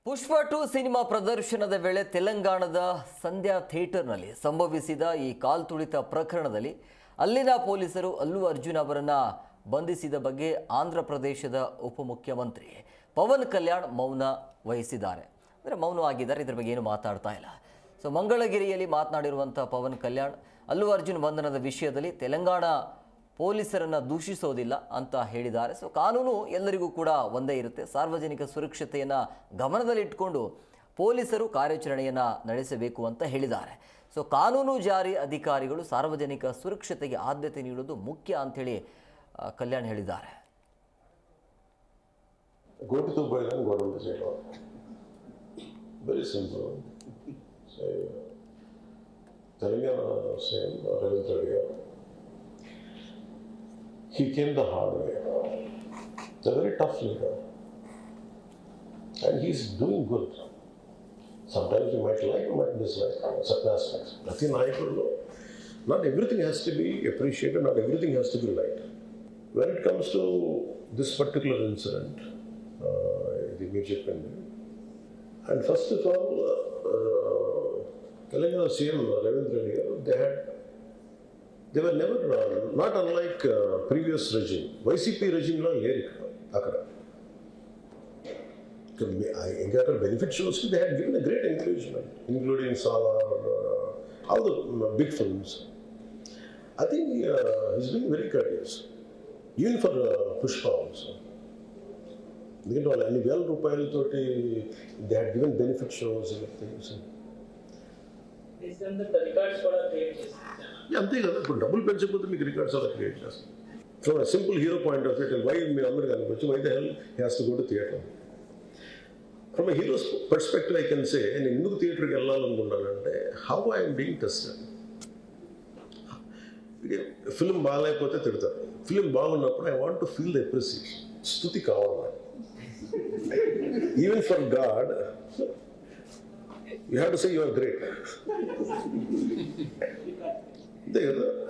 ಪುಷ್ಪ 2 cinema ಪ್ರದರ್ಶನದ ವೇಳೆ ತೆಲಂಗಾಣದ ಸಂಧ್ಯಾ ಥಿಯೇಟರ್ನಲ್ಲಿ ಸಂಭವಿಸಿದ ಈ ಕಾಲ್ತುಳಿತ ಪ್ರಕರಣದಲ್ಲಿ ಅಲ್ಲಿನ ಪೊಲೀಸರು ಅಲ್ಲು ಅರ್ಜುನ್ ಅವರನ್ನು ಬಂಧಿಸಿದ ಬಗ್ಗೆ ಆಂಧ್ರ ಪ್ರದೇಶದ ಉಪಮುಖ್ಯಮಂತ್ರಿ ಪವನ್ ಕಲ್ಯಾಣ್ ಮೌನ ವಹಿಸಿದ್ದಾರೆ. ಅಂದರೆ ಮೌನವಾಗಿದ್ದಾರೆ, ಇದರ ಬಗ್ಗೆ ಏನು ಮಾತಾಡ್ತಾ ಇಲ್ಲ. ಸೊ ಮಂಗಳಗಿರಿಯಲ್ಲಿ ಮಾತನಾಡಿರುವಂಥ ಪವನ್ ಕಲ್ಯಾಣ್ ಅಲ್ಲು ಅರ್ಜುನ್ ಬಂಧನದ ವಿಷಯದಲ್ಲಿ ತೆಲಂಗಾಣ ಪೊಲೀಸರನ್ನು ದೂಷಿಸೋದಿಲ್ಲ ಅಂತ ಹೇಳಿದ್ದಾರೆ. ಸೊ ಕಾನೂನು ಎಲ್ಲರಿಗೂ ಕೂಡ ಒಂದೇ ಇರುತ್ತೆ. ಸಾರ್ವಜನಿಕ ಸುರಕ್ಷತೆಯನ್ನು ಗಮನದಲ್ಲಿಟ್ಟುಕೊಂಡು ಪೊಲೀಸರು ಕಾರ್ಯಾಚರಣೆಯನ್ನು ನಡೆಸಬೇಕು ಅಂತ ಹೇಳಿದ್ದಾರೆ. ಸೊ ಕಾನೂನು ಜಾರಿ ಅಧಿಕಾರಿಗಳು ಸಾರ್ವಜನಿಕ ಸುರಕ್ಷತೆಗೆ ಆದ್ಯತೆ ನೀಡೋದು ಮುಖ್ಯ ಅಂಥೇಳಿ ಕಲ್ಯಾಣ್ ಹೇಳಿದ್ದಾರೆ. He came the hard way. He's a very tough leader. And he's doing good. Sometimes you might like, you might dislike certain aspects. Nothing I could know. Not everything has to be appreciated, not everything has to be liked. When it comes to this particular incident, the Major Pendi, and first of all, Telangana CM Ravindra Reddy, they were never, not unlike previous regime. YCP regime lo leri akara. Benefit shows they had given a great encouragement, including Salar, all the big films. I think he's been very courteous, even for Pushpa also. Any well rupayal toti they had given benefit shows and things. Based on the records for a create. అంతే కదా, ఇప్పుడు డబ్బులు పెంచకపోతే మీకు records అలా create చేస్తాం. From simple hero point of view, why మీరు అందరూ కనిపించి why the hell he has to go to theatre. From heroes perspective I can say, నేను ఎందుకు థియేటర్కి వెళ్ళాలనుకున్నానంటే how I'm being tested. Film బాగాలేకపోతే తిడతారు, ఫిల్మ్ బాగున్నప్పుడు I want to feel the appreciation. స్తుతి కావాలి. Even for God you have to say you are great.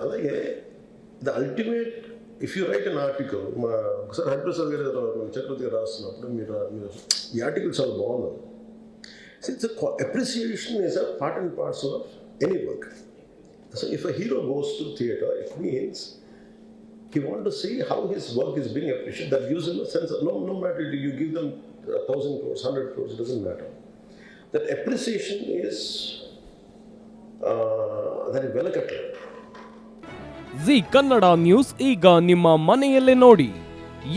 అలాగే the ultimate, if you write an article, ఒకసారి హరిప్రసాద్ గారు చక్రవర్తి గారు రాస్తున్నప్పుడు మీరు ఈ ఆర్టికల్ చాలా బాగుంది. It's appreciation is a part and parcel of any work. So if a hero goes to theatre, it means he want to see how his work is being appreciated. That gives him a sense of, no matter you give them 1,000 crores, 100 crores, it doesn't matter. That appreciation is that is welcome. G Kannada news ಈಗ ನಿಮ್ಮ ಮನೆಯಲ್ಲೇ ನೋಡಿ.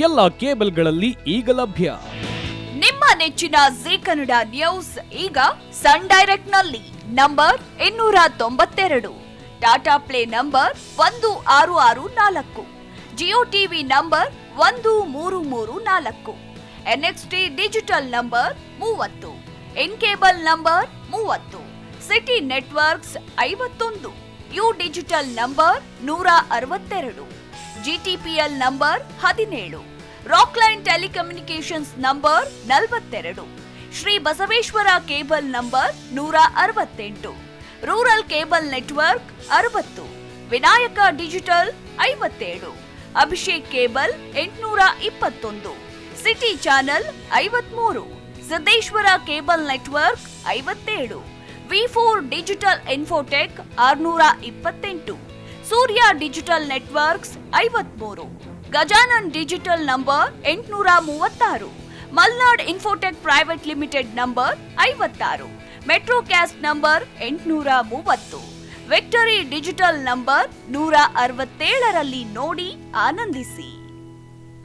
ಎಲ್ಲ ಕೇಬಲ್ಗಳಲ್ಲಿ ಈಗ ಲಭ್ಯ. ನಿಮ್ಮ ನೆಚ್ಚಿನ ಜಿ ಕನ್ನಡ ನ್ಯೂಸ್ ಈಗ ಸನ್ ಡೈರೆಕ್ಟ್ ನಲ್ಲಿ number 292, Tata play number 1664, Jio TV number 1334, NXT digital number 30, in cable number 30, city networks 51, U digital number 162, GTPL number 17, Rockline telecommunications number 42, Shri Basaveshwara cable number 168, rural cable network 60, Vinayaka digital 57, Abhishek cable 821, city channel 53, Siddeshwara cable network 57, V4 digital Infotech 628, Surya digital networks 53, Gajanan digital number 836, Malnad Infotech private limited number 56, Metrocast number 830, Victory digital number 167ರಲ್ಲಿ ನೋಡಿ ಆನಂದಿಸಿ.